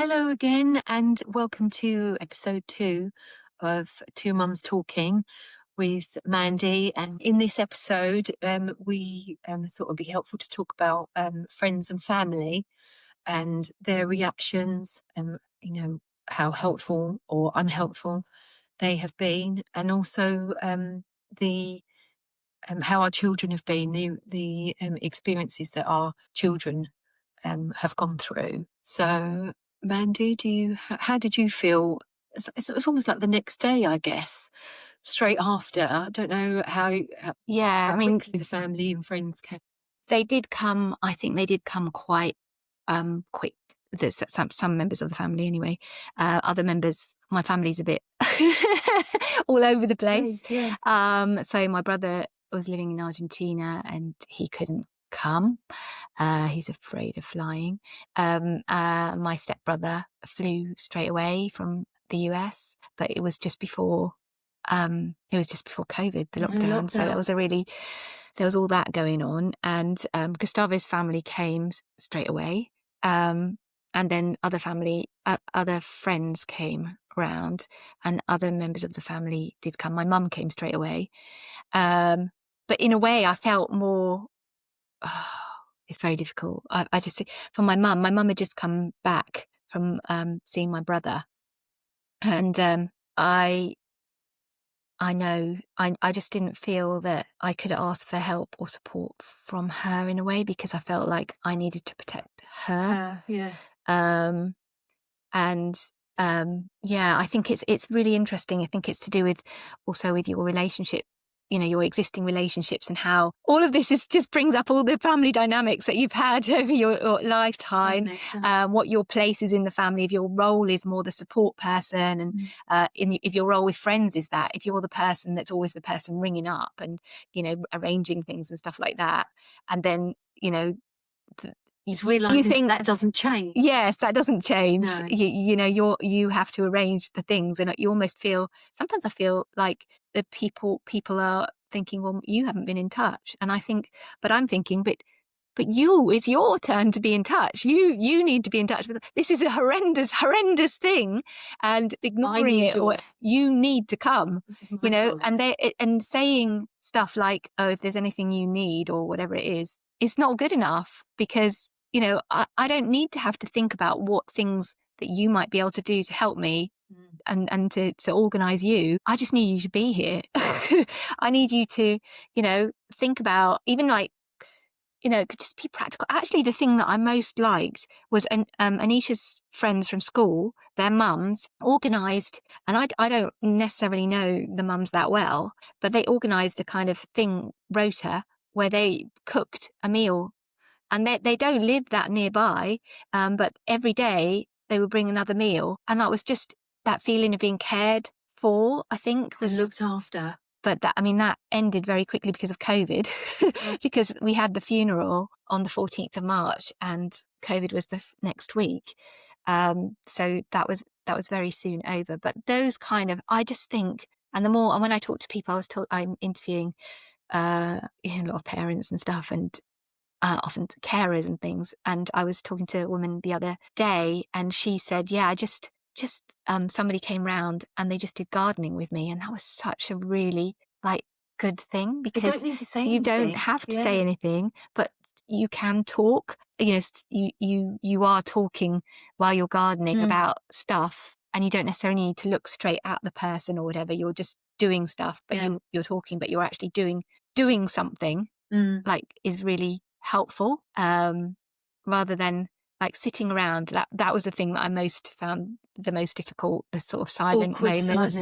Hello again, and welcome to episode 2 of Two Mums Talking with Mandy. And in this episode, we thought it would be helpful to talk about friends and family and their reactions, how helpful or unhelpful they have been, and also the how our children have been, the experiences that our children have gone through. So, Mandy, how did you feel? It's almost like the next day, I guess, straight after. I don't know Yeah, how I mean, quickly the family and friends came. they did come. I think they did come quite quick. There's some members of the family anyway. Other members, my family's a bit all over the place. Yeah. So my brother was living in Argentina and he couldn't come. He's afraid of flying. My stepbrother flew straight away from the US, but it was just before COVID, the lockdown. So that was there was all that going on. And Gustavo's family came straight away. And then other friends came around, and other members of the family did come. My mum came straight away. But in a way, I felt more. It's very difficult. I just, for my mum had just come back from seeing my brother, and I know I just didn't feel that I could ask for help or support from her in a way, because I felt like I needed to protect her. Yeah. Um, and yeah, I think it's really interesting. I think it's to do with also with your relationship, your existing relationships, and how all of this just brings up all the family dynamics that you've had over your lifetime. What your place is in the family, if your role is more the support person, and if your role with friends is that, if you're the person that's always the person ringing up and arranging things and stuff like that, and then It's realising you think that doesn't change. Yes, that doesn't change. No. You have to arrange the things, and you almost feel, sometimes I feel like the people are thinking, well, you haven't been in touch. And I'm thinking, but it's your turn to be in touch. You need to be in touch with. This is a horrendous thing, and ignoring it, or you need to come. This is my job. And saying stuff like, oh, if there's anything you need or whatever it is, it's not good enough, because I don't need to have to think about what things that you might be able to do to help me and to organize you. I just need you to be here. I need you to, think about, even like, could just be practical. Actually, the thing that I most liked was Anisha's friends from school, their mums organized, and I don't necessarily know the mums that well, but they organized a kind of rota, where they cooked a meal. And they don't live that nearby, but every day they would bring another meal. And that was just that feeling of being cared for, I think. Was looked after. But that ended very quickly because of COVID, because we had the funeral on the 14th of March and COVID was the next week. So that was very soon over. But those kind of, I just think, and the more, and when I talk to people, I'm interviewing a lot of parents and stuff, and often carers and things. And I was talking to a woman the other day, and she said, yeah, just somebody came round and they just did gardening with me. And that was such a really good thing, because you don't need to say you anything. Don't have to say anything, but you can talk. You are talking while you're gardening about stuff, and you don't necessarily need to look straight at the person or whatever. You're just doing stuff, but you're talking, but you're actually doing something is really helpful, rather than sitting around. That was the thing that I found the most difficult, the sort of silent moments,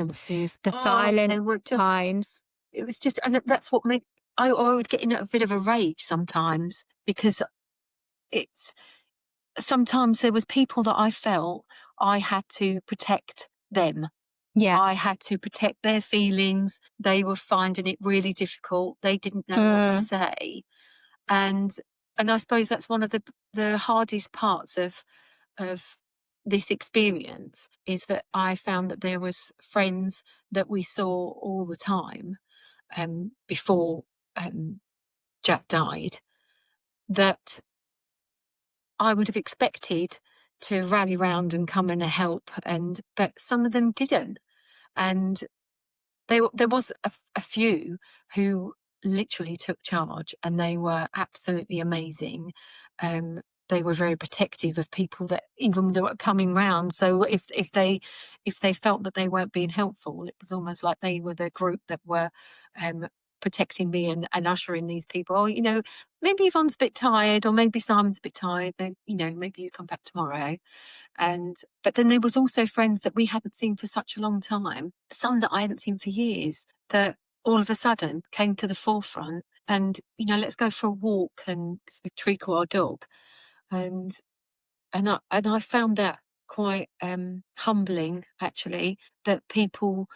the silent times. It was just, and that's what made I would get in a bit of a rage sometimes, because sometimes there was people that I felt I had to protect them. Yeah. I had to protect their feelings. They were finding it really difficult. They didn't know what to say. And I suppose that's one of the hardest parts of this experience, is that I found that there was friends that we saw all the time before Jack died, that I would have expected to rally round and come and help, but some of them didn't. And there was a few who literally took charge, and they were absolutely amazing. Um, they were very protective of people that even that were coming round. So if they felt that they weren't being helpful, it was almost like they were the group that were um, protecting me and ushering these people. Oh, maybe Yvonne's a bit tired, or maybe Simon's a bit tired. Then maybe you come back tomorrow. But then there was also friends that we hadn't seen for such a long time, some that I hadn't seen for years, that all of a sudden came to the forefront and, let's go for a walk, and 'cause we treacle our dog. And I found that quite humbling, actually, that people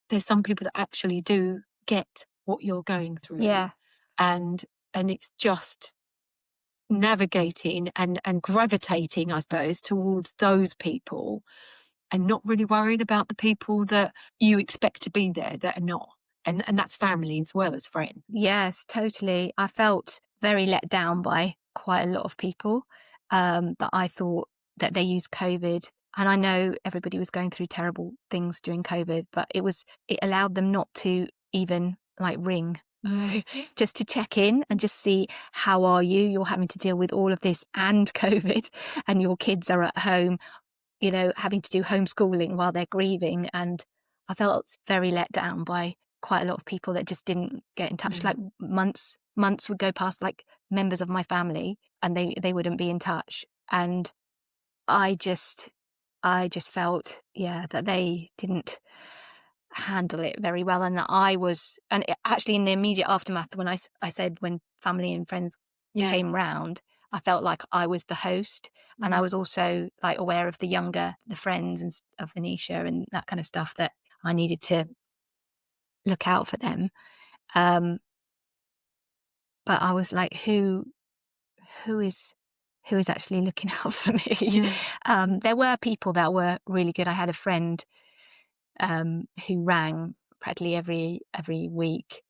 there's some people that actually do get what you're going through. Yeah. And it's just navigating and gravitating, I suppose, towards those people, and not really worrying about the people that you expect to be there that are not. And that's family as well as friends. Yes, totally. I felt very let down by quite a lot of people that I thought that they used COVID. And I know everybody was going through terrible things during COVID, but it allowed them not to even like ring. Just to check in and just see, how are you? You're having to deal with all of this and COVID, and your kids are at home, having to do homeschooling while they're grieving. And I felt very let down by quite a lot of people that just didn't get in touch. Mm. Like months would go past, like members of my family, and they wouldn't be in touch. And I just felt, yeah, that they didn't handle it very well, and that actually in the immediate aftermath, when I said when family and friends Yeah. came round, I felt like I was the host, and I was also like aware of the friends and of Venetia and that kind of stuff, that I needed to look out for them. Um, but I was like, who is actually looking out for me? Yeah. There were people that were really good. I had a friend who rang practically every week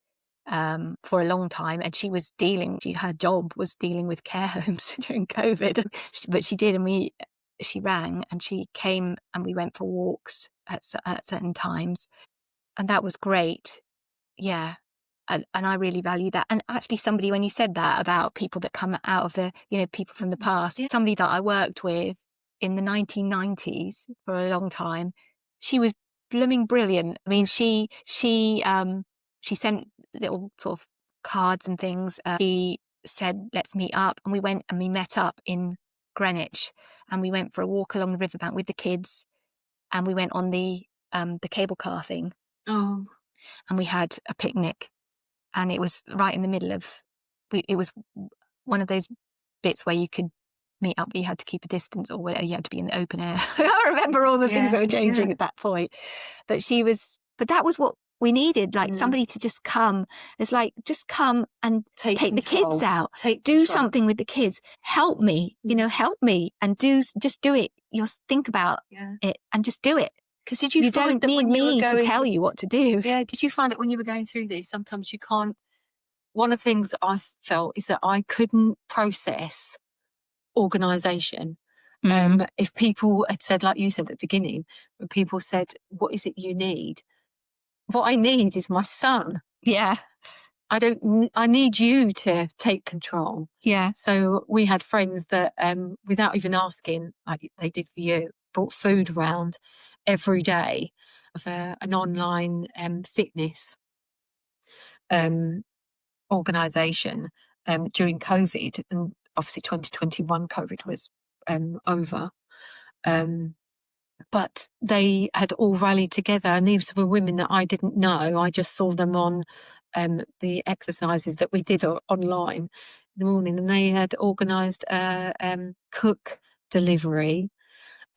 for a long time, and her job was dealing with care homes during COVID, but she did, and she rang and she came, and we went for walks at certain times, and that was great. Yeah. And I really value that. And actually, somebody, when you said that about people that come out of people from the past, Yeah. somebody that I worked with in the 1990s for a long time, she was blooming brilliant. I mean, she sent little sort of cards and things. She said, let's meet up. And we went and we met up in Greenwich, and we went for a walk along the riverbank with the kids, and we went on the cable car thing. Oh. And we had a picnic, and it was right in the middle of, it was one of those bits where you could meet up, but you had to keep a distance, or whatever, you had to be in the open air. I remember all the things that were changing at that point. But that was what we needed, like somebody to just come. It's like, just come and take the kids out, do something with the kids, help me, help me, and just do it. Think about it and just do it. Because did You find don't that need when you were me to going, tell you what to do. Yeah, did you find that when you were going through this, sometimes you can't? One of the things I felt is that I couldn't process organisation. If people had said, like you said at the beginning, when people said, "What is it you need?" What I need is my son. Yeah. I need you to take control. Yeah. So we had friends that, without even asking, like they did for you, brought food around every day of an online fitness organisation during COVID. And obviously 2021 COVID was over. But they had all rallied together, and these were women that I didn't know. I just saw them on the exercises that we did online in the morning, and they had organised a cook delivery,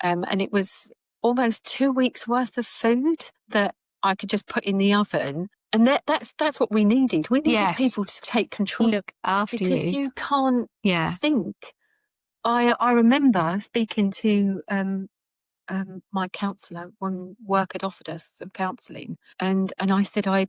and it was almost 2 weeks worth of food that I could just put in the oven. And that's what we needed. We needed people to take control, look after because you can't Yeah. think. I remember speaking to my counsellor when work had offered us some counselling, and I said I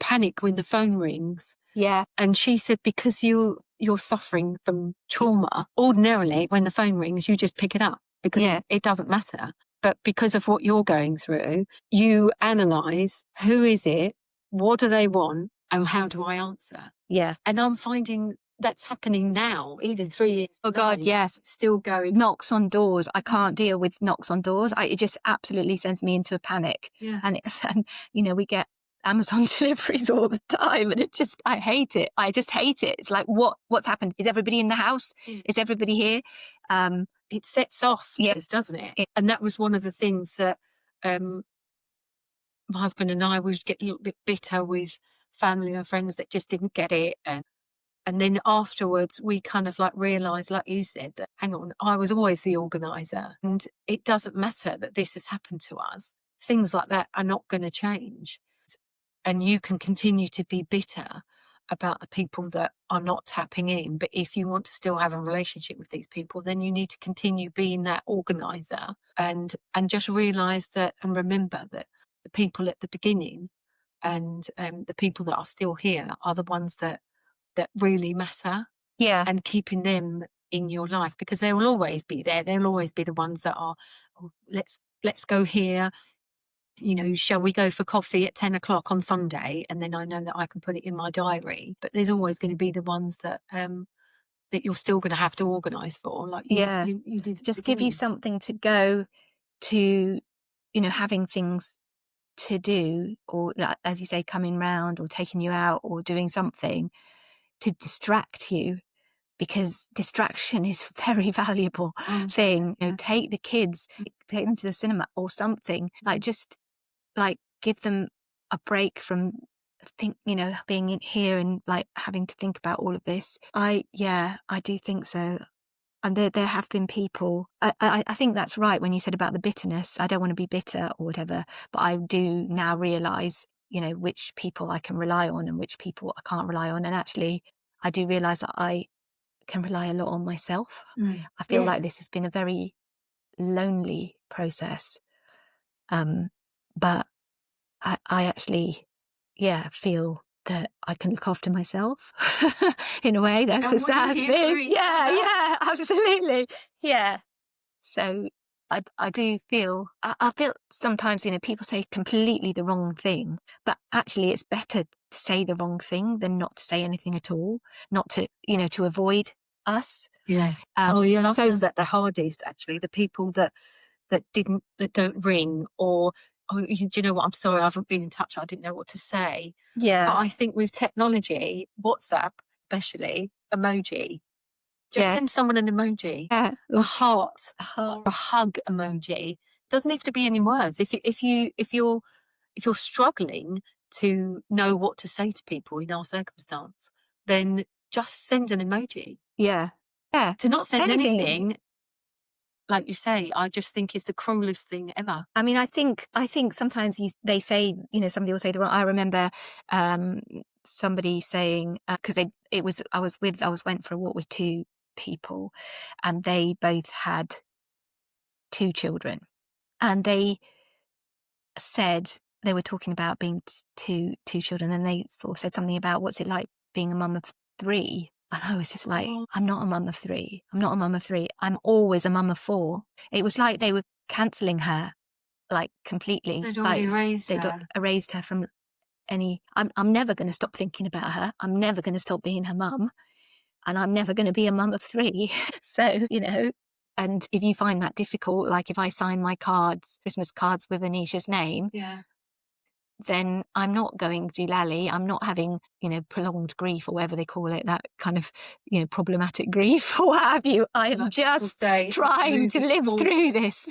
panic when the phone rings, Yeah. And she said, because you're suffering from trauma, ordinarily when the phone rings, you just pick it up because Yeah. it doesn't matter. But because of what you're going through, you analyze, who is it? What do they want? And how do I answer? Yeah. And I'm finding that's happening now, even 3 years Oh God, later, yes. still going. Knocks on doors. I can't deal with knocks on doors. It just absolutely sends me into a panic. Yeah. And, and we get Amazon deliveries all the time, and I hate it. I just hate it. It's like, what's happened? Is everybody in the house? Is everybody here? It sets off Yeah. this, doesn't it? And that was one of the things that my husband and I would get a little bit bitter with family and friends that just didn't get it. And then afterwards, we kind of like realized, like you said, that hang on, I was always the organizer. And it doesn't matter that this has happened to us. Things like that are not going to change. And you can continue to be bitter about the people that are not tapping in. But if you want to still have a relationship with these people, then you need to continue being that organizer and just realize that and remember that the people at the beginning and the people that are still here are the ones that really matter, Yeah. and keeping them in your life, because they will always be there. They'll always be the ones that are, oh, let's go here, shall we go for coffee at 10 o'clock on Sunday? And then I know that I can put it in my diary. But there's always going to be the ones that you're still going to have to organise for, like Yeah. you did at the Just give you beginning. something to go to, having things to do, or like, as you say, coming round or taking you out or doing something to distract you, because distraction is a very valuable thing. Yeah. Take the kids, take them to the cinema or something, like just like give them a break from being in here and like having to think about all of this. I do think so. And there have been people, I think that's right when you said about the bitterness. I don't want to be bitter or whatever, but I do now realize, which people I can rely on and which people I can't rely on. And actually, I do realize that I can rely a lot on myself. I feel like Yes. this has been a very lonely process. But I actually, feel that I can look after myself in a way. That's a And we're sad here for thing. each Yeah, other. yeah, absolutely. Yeah. So I do feel, I feel sometimes, people say completely the wrong thing, but actually it's better to say the wrong thing than not to say anything at all, not to, to avoid us. Yeah. Oh, yeah. I So found that the hardest, actually, the people that don't ring, or, oh, do you know what? I'm sorry, I haven't been in touch. I didn't know what to say. But yeah, I think with technology, WhatsApp, especially emoji, just yeah, send someone an emoji, yeah, a oof, heart heart. or a hug emoji. Doesn't have to be any words. If you're struggling to know what to say to people in our circumstance, then just send an emoji. Yeah, yeah, To not send anything. anything, like you say, I just think is the cruelest thing ever. I mean, I think sometimes they say, somebody will say the wrong. I remember um, somebody saying, because I went for a walk with two people, and they both had two children, and they said they were talking about being two children, and they sort of said something about what's it like being a mum of three. And I was just like, Oh, I'm not a mum of three. I'm not a mum of three. I'm always a mum of four. It was like they were cancelling her, like completely. they'd Like already raised they'd her. erased her from any. I'm never going to stop thinking about her. I'm never going to stop being her mum, and I'm never going to be a mum of three. So and if you find that difficult, like if I sign my Christmas cards with Anisha's name, Yeah. then I'm not going doolally. I'm not having, prolonged grief or whatever they call it, that kind of, problematic grief or what have you. I am Like people just say, trying to moving live forward. through this.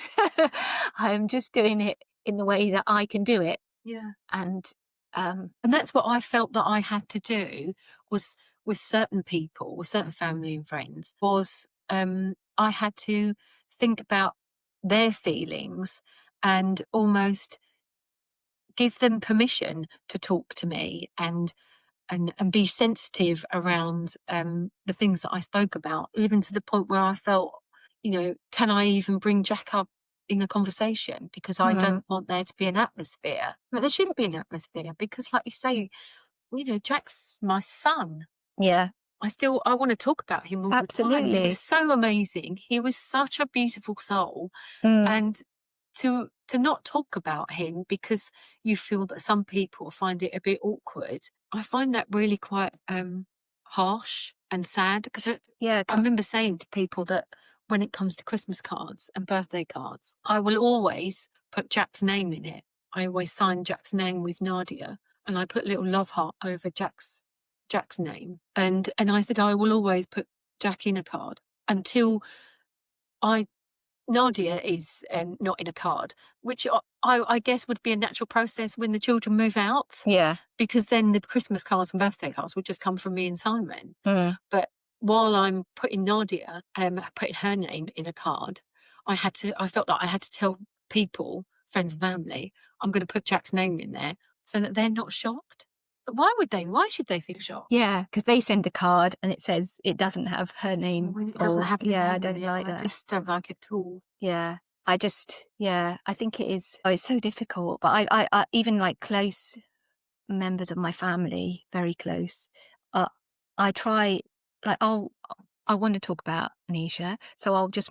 I am just doing it in the way that I can do it. Yeah. And And that's what I felt that I had to do, was with certain people, with certain family and friends, was I had to think about their feelings and almost give them permission to talk to me, and be sensitive around the things that I spoke about, even to the point where I felt, can I even bring Jack up in the conversation? Because I mm, don't want there to be an atmosphere. But there shouldn't be an atmosphere, because, like you say, Jack's my son. Yeah, I want to talk about him all the time. He was absolutely. so amazing. He was such a beautiful soul. Mm, And to not talk about him because you feel that some people find it a bit awkward, I find that really quite harsh and sad because yeah, I 'cause remember saying to people that when it comes to Christmas cards and birthday cards, I will always put Jack's name in it. I always sign Jack's name with Nadia, and I put a little love heart over Jack's name. And I said I will always put Jack in a card until I Nadia is not in a card, which I guess would be a natural process when the children move out, yeah. because then the Christmas cards and birthday cards would just come from me and Simon. Mm. But while I'm putting Nadia, putting her name in a card, I felt like I had to tell people, friends and family, I'm going to put Jack's name in there so that they're not shocked. But why would they? Why should they feel shocked? Yeah, because they send a card and it says it doesn't have her name When it doesn't or have your yeah, I name in don't it, like I that. just don't like it at all. Yeah. I think it is it's so difficult. But I even like close members of my family, very close, uh, I try like I want to talk about Anisha, so I'll just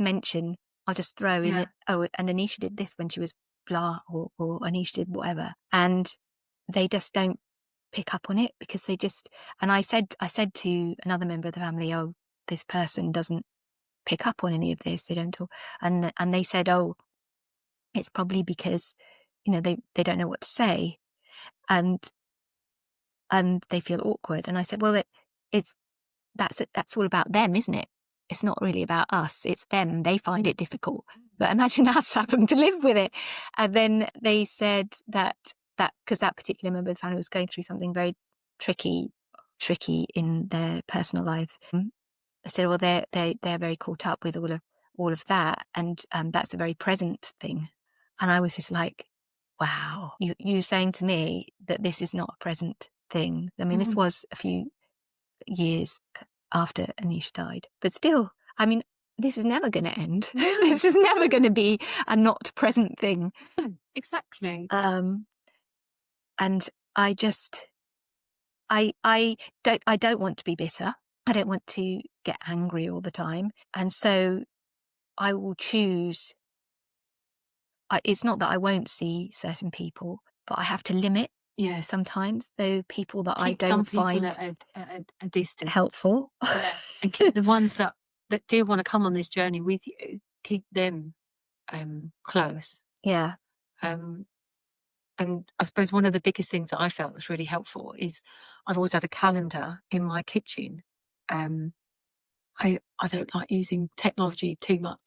throw in Yeah. it, oh, and Anisha did this when she was blah, or Anisha did whatever. And they just don't pick up on it because they just, and I said to another member of the family, oh, this person doesn't pick up on any of this. They don't talk. And they said, oh, it's probably because, they don't know what to say. And they feel awkward. And I said, well, it's that's all about them, isn't it? It's not really about us. It's them. They find it difficult. But imagine us having to live with it. And then they said that because that particular member of the family was going through something very tricky in their personal life. I said, well, they're very caught up with all of that, and that's a very present thing. And I was just like, wow, you saying to me that this is not a present thing. I mean, this Mm. was a few years after Anisha died, but still, I mean, this is never going to end. No. This is never going to be a not present thing. No, exactly. And I just, I don't want to be bitter. I don't want to get angry all the time. And so I will choose. It's not that I won't see certain people, but I have to limit Yeah. sometimes the people that I Keep some don't people find at a distance. helpful. Yeah. And keep the ones that do want to come on this journey with you, keep them close. Yeah. Um, and I suppose one of the biggest things that I felt was really helpful is I've always had a calendar in my kitchen. Um, I don't like using technology too much.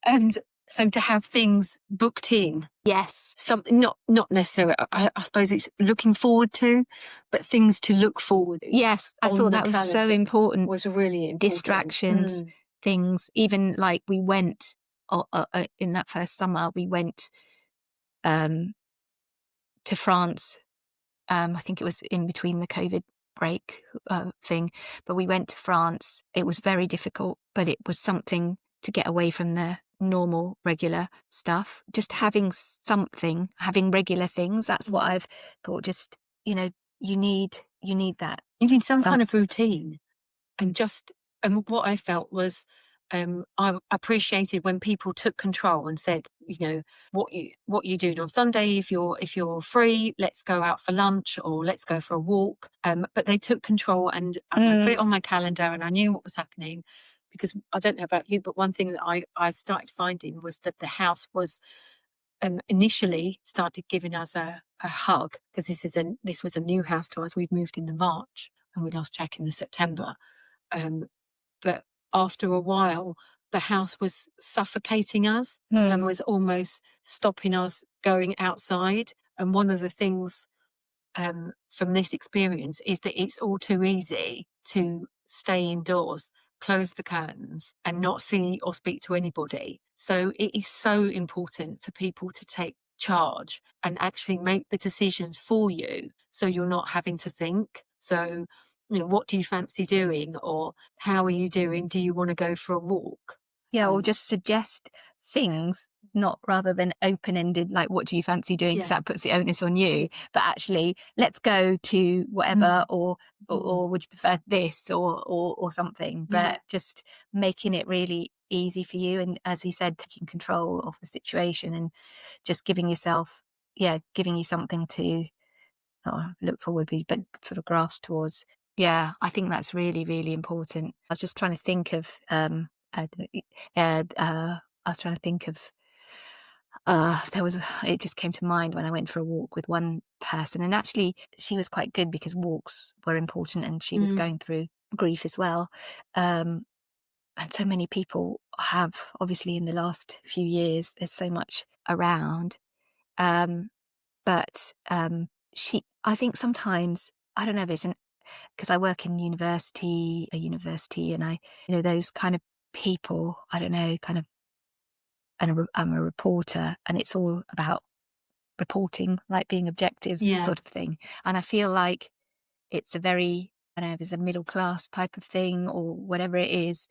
And so to have things booked in, Yes. something not necessarily, I suppose it's looking forward to, but things to look forward to Yes. I on thought the that was so calendar important. was really important. Distractions, things, even like we went in that first summer, we went um, to France. I think it was in between the COVID break thing, but we went to France. It was very difficult, but it was something to get away from the normal, regular stuff. Just having something, having regular things. That's what I've thought. Just you need that. You need some kind of routine. And what I felt was, I appreciated when people took control and said, what you doing on Sunday, if you're free, let's go out for lunch or let's go for a walk. But they took control, and I put it on my calendar, and I knew what was happening. Because I don't know about you, but one thing that I started finding was that the house was, initially started giving us a hug, because this was a new house to us. We'd moved in the March and we lost Jack in the September. Um, but after a while, the house was suffocating us and was almost stopping us going outside. And one of the things, from this experience, is that it's all too easy to stay indoors, close the curtains, and not see or speak to anybody. So it is so important for people to take charge and actually make the decisions for you, so you're not having to think. So, what do you fancy doing, or how are you doing? Do you want to go for a walk? Yeah, or just suggest things, not rather than open-ended, like, what do you fancy doing? Because Yeah. that puts the onus on you. But actually, let's go to whatever, or would you prefer this, or something. Yeah. But just making it really easy for you, and as you said, taking control of the situation, and just giving yourself, giving you something to look forward to, but sort of grasp towards. Yeah, I think that's really, really important. I was just trying to think of, I was trying to think of, it just came to mind when I went for a walk with one person, and actually she was quite good because walks were important, and she was Mm. going through grief as well. And so many people have, obviously, in the last few years, there's so much around. Um, but I think sometimes, I don't know if it's because I work in a university, and those kind of people, I don't know, kind of, and I'm a reporter, and it's all about reporting, like being objective Yeah. sort of thing. And I feel like it's a very, I don't know if it's a middle class type of thing or whatever it is,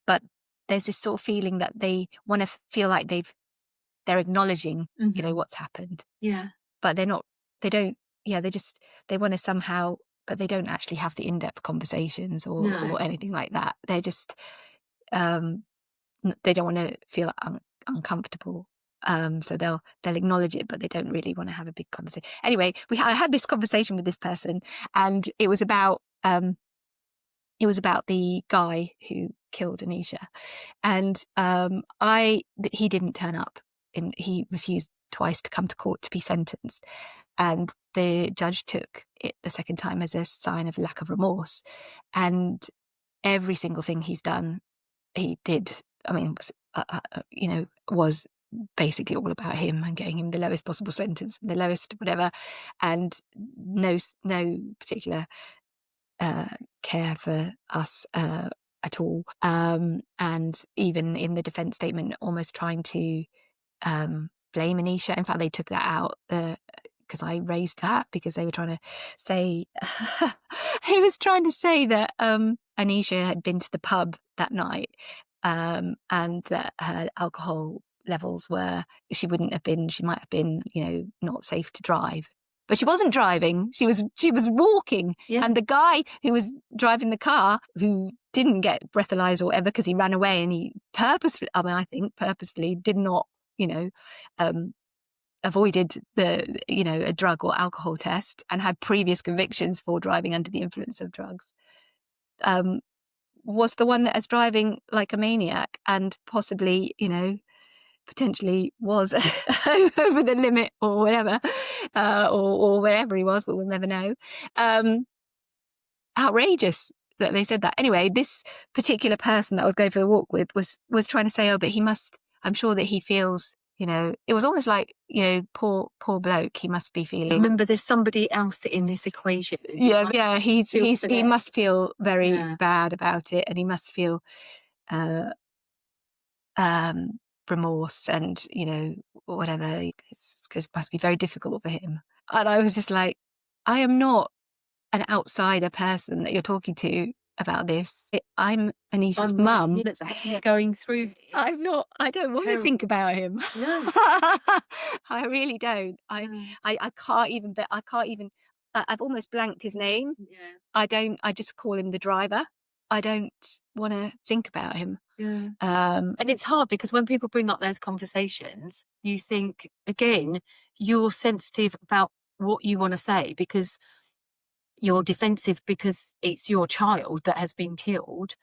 but there's this sort of feeling that they want to feel like they're acknowledging, Mhm. what's happened, Yeah. but they're not, they don't, they want to somehow, but they don't actually have the in-depth conversations No. or anything like that. They're just, um, they don't want to feel uncomfortable. So they'll acknowledge it, but they don't really want to have a big conversation. Anyway, I had this conversation with this person, and it was about the guy who killed Anisha, and he didn't turn up, and he refused twice to come to court to be sentenced, and the judge took it the second time as a sign of lack of remorse, and every single thing he's done, he did. I mean, was basically all about him and getting him the lowest possible sentence, the lowest whatever, and no particular uh, care for us at all. And even in the defense statement, almost trying to blame Anisha. In fact, they took that out because I raised that, because they were trying to say, he was trying to say that Anisha had been to the pub that night, and that her alcohol levels were, she might have been, not safe to drive. But she wasn't driving. She was walking. Yeah. And the guy who was driving the car, who didn't get breathalyzed or whatever because he ran away, and he I think purposefully did not, um, avoided a drug or alcohol test, and had previous convictions for driving under the influence of drugs, um, was the one that is driving like a maniac, and possibly, potentially was over the limit or whatever, or wherever he was, but we'll never know. Outrageous that they said that. Anyway, this particular person that I was going for a walk with was trying to say, oh, but he must, I'm sure that he feels, it was almost like, poor bloke, he must be feeling. Remember, there's somebody else in this equation. Yeah, he must feel very bad about it, and he must feel remorse, and whatever. It must be very difficult for him. And I was just like, I am not an outsider person that you're talking to about this. I'm Anisha's mum. That's going through. I'm not. I don't want to think about him. No. I really don't. I can't even. But I can't even. I've almost blanked his name. Yeah. I don't. I just call him the driver. I don't want to think about him. Yeah. And it's hard because when people bring up those conversations, you think, again, you're sensitive about what you want to say, because you're defensive because it's your child that has been killed,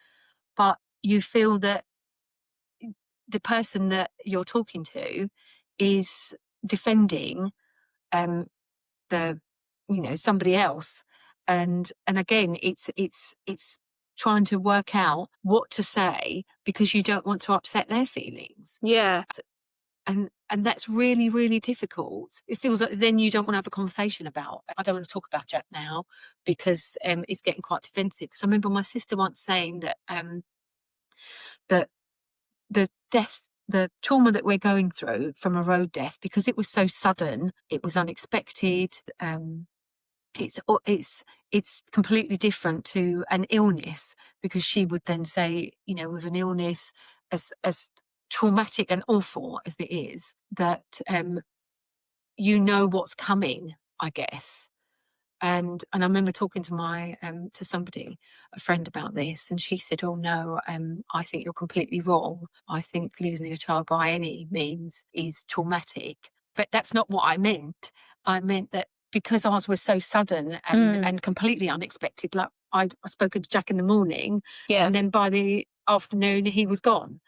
but you feel that the person that you're talking to is defending um the somebody else, and again, it's trying to work out what to say because you don't want to upset their feelings. Yeah. And that's really, really difficult. It feels like then you don't want to have a conversation about, I don't want to talk about Jack now because it's getting quite defensive. Because I remember my sister once saying that that the trauma that we're going through from a road death, because it was so sudden, it was unexpected, it's completely different to an illness, because she would then say, with an illness, as traumatic and awful as it is, that you know what's coming, I guess. And I remember talking to my to somebody, a friend, about this, and she said, "Oh no, I think you're completely wrong. I think losing a child by any means is traumatic." But that's not what I meant. I meant that because ours was so sudden Mm. and completely unexpected. Like, I'd spoken to Jack in the morning, Yeah. and then by the afternoon he was gone,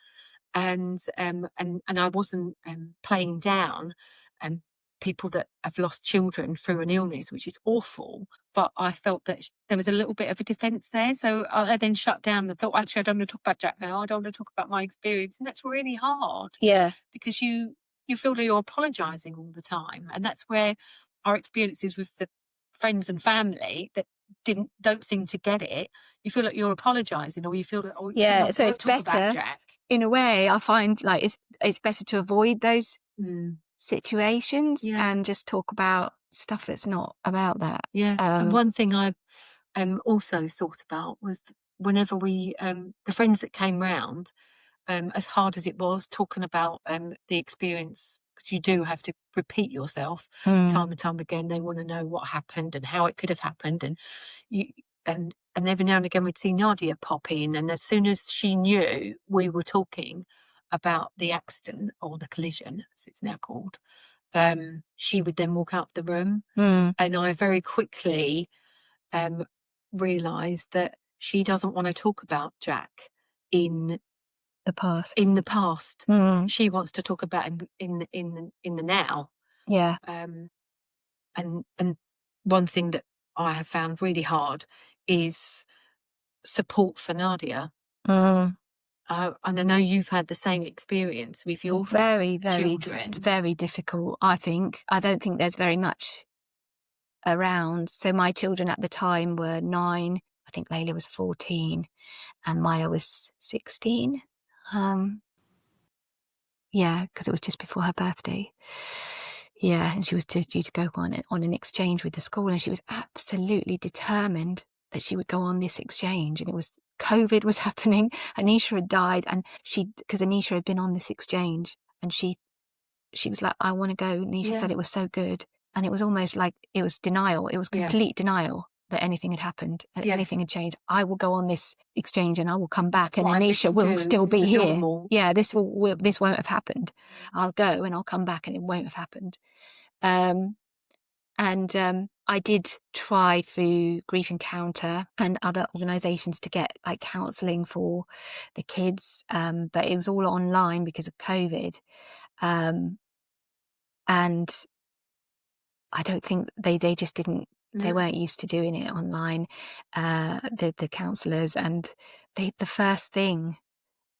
and I wasn't playing down um, people that have lost children through an illness, which is awful. But I felt that there was a little bit of a defence there, so I then shut down and thought, actually, I don't want to talk about Jack now. I don't want to talk about my experience, and that's really hard Yeah. because you feel that you're apologising all the time, and that's where our experiences with the friends and family that don't seem to get it. You feel like you're apologising, or you feel that, oh, Yeah. I So it's won't talk about better, Jack. in a way. I find like it's better to avoid those Mm. situations Yeah, and just talk about stuff that's not about that. yeah. And Um, one thing I also thought about was whenever the friends that came round, as hard as it was talking about the experience, because you do have to repeat yourself mm, time and time again. They want to know what happened and how it could have happened, and you and every now and again we'd see Nadia pop in, and as soon as she knew we were talking about the accident or the collision, as it's now called, she would then walk out the room, mm, and I very quickly um, realised that she doesn't want to talk about Jack in the past. in the past. Mm, She wants to talk about him in the now. yeah. Um, and one thing that I have found really hard is support for Nadia. Mm. And I know you've had the same experience with your Very, very, children. very difficult. I think. I don't think there's very much around. So my children at the time were 9. I think Layla was 14, and Maya was 16. Um, yeah, because it was just before her birthday. Yeah, and she was due to go on an exchange with the school, and she was absolutely determined that she would go on this exchange. And it was COVID was happening. Anisha had died, and because Anisha had been on this exchange, and she was like, I want to go. Nisha Yeah, said it was so good. And it was almost like it was denial. It was yeah, complete denial that anything had happened, yeah. anything had changed. I will go on this exchange and I will come back, That's and what I'm meant Anisha to will do. still This be is here. normal. Yeah, this won't have happened. I'll go and I'll come back and it won't have happened. Um, and I did try through Grief Encounter and other organisations to get like counselling for the kids, but it was all online because of COVID. Um, and I don't think they just didn't, they No. weren't used to doing it online, the counsellors. And the first thing,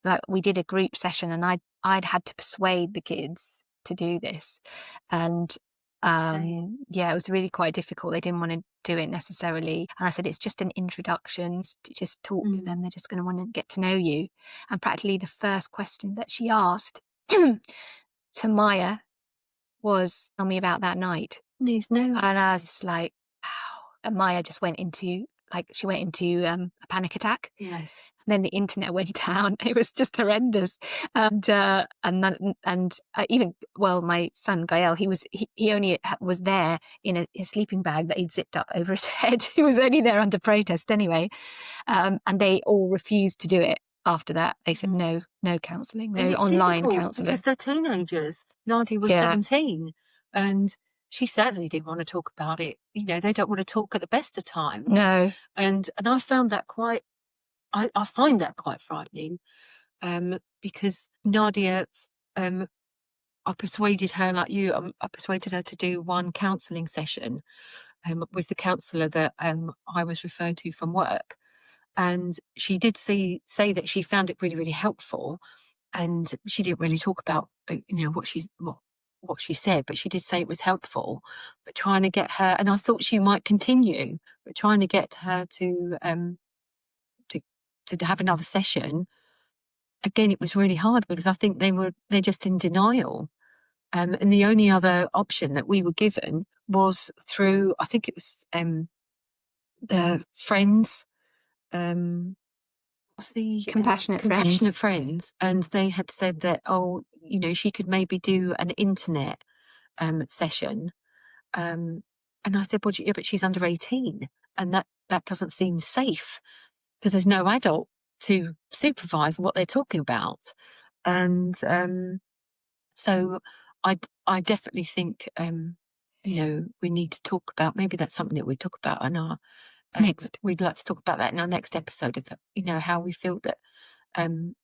like, we did a group session, and I'd had to persuade the kids to do this. And Say. yeah, it was really quite difficult. They didn't want to do it necessarily. And I said, it's just an introduction, to just talk to Mm. them. They're just going to want to get to know you. And practically the first question that she asked to Maya was, tell me about that night. Needs no. And I was just like, wow. And Maya just went into, she went into a panic attack. Yes. And then the internet went down. It was just horrendous. And even, well, my son Gael, he only was there in a sleeping bag that he'd zipped up over his head. He was only there under protest anyway. And they all refused to do it after that. They said, Mm. no counselling, And no it's online difficult because counselling. they're teenagers. Nadia was Yeah. 17, and she certainly didn't want to talk about it. They don't want to talk at the best of times. No. And I found that I find that quite frightening, because Nadia, um, I persuaded her, like you, I persuaded her to do one counselling session with the counsellor that I was referred to from work. And she did say that she found it really, really helpful. And she didn't really talk about what she said, but she did say it was helpful. But trying to get her, and I thought she might continue, but trying to get her to to have another session again, it was really hard because I think they're just in denial. And the only other option that we were given was through, I think it was the friends. Um, what's the Compassionate friends. compassionate friends, and they had said that, oh, she could maybe do an internet session. And I said, well, yeah, but she's under 18, and that doesn't seem safe because there's no adult to supervise what they're talking about. And so I definitely think, we need to talk about, maybe that's something that we talk about in our, Next. we'd like to talk about that in our next episode of, how we feel that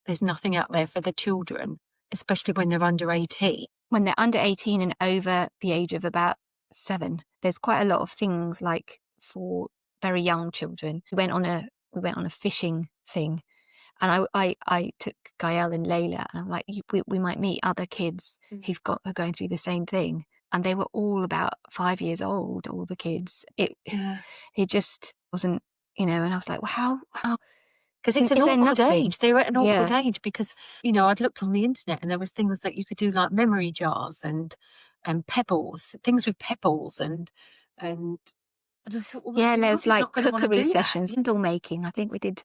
there's nothing out there for the children, especially when they're under 18. When they're under 18 and over the age of about 7, there's quite a lot of things like for very young children. We went on a fishing thing, and I took Gael and Layla, and I'm like, we might meet other kids are going through the same thing, and they were all about 5 years old. All the kids, it just wasn't, and I was like, well, how. Because it's an Is there awkward nothing? age. They're at an awkward Yeah. age because, I'd looked on the internet and there was things that you could do like memory jars and pebbles, things with pebbles and I thought, well, Yeah, your there's mother's like not going to want to cookery do that. sessions, candle making. I think we did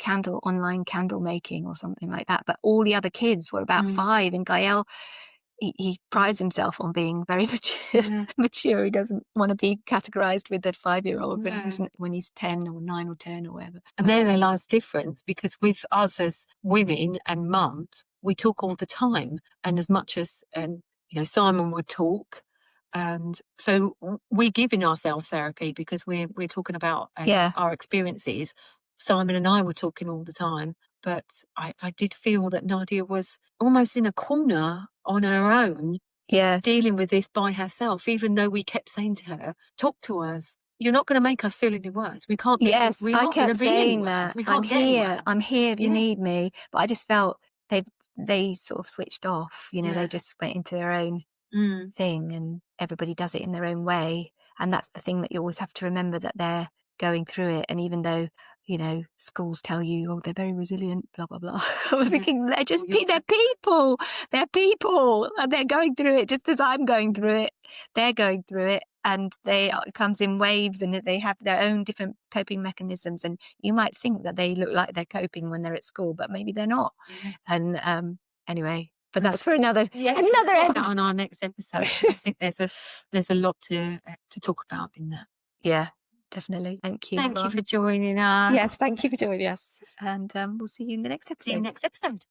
online candle making or something like that. But all the other kids were about 5, and Gael, he prides himself on being very mature. Mature. He doesn't want to be categorized with a 5-year-old when he's 10 or 9 or 10 or whatever. And there lies difference, because with us as women and mums, we talk all the time. And as much as, Simon would talk. And so we're giving ourselves therapy because we're talking about our experiences. Simon and I were talking all the time, but I did feel that Nadia was almost in a corner on her own, dealing with this by herself, even though we kept saying to her, talk to us. You're not going to make us feel any worse. We can't get. Yes, We're I not going to kept be any saying worse. that. We can't get any worse. I'm here if you need me. But I just felt they sort of switched off. They just went into their own thing, and everybody does it in their own way. And that's the thing that you always have to remember, that they're going through it. And even though, schools tell you, oh, they're very resilient, blah, blah, blah. I was thinking, they're just, they're people. They're people. And they're going through it just as I'm going through it. They're going through it. And it comes in waves, and they have their own different coping mechanisms. And you might think that they look like they're coping when they're at school, but maybe they're not. And anyway, but that's for another episode. On our next episode, I think there's a lot to talk about in that. Yeah, definitely. Thank you. Thank you for joining us. Yes, thank you for joining us. And we'll see you in the next episode. See you next episode.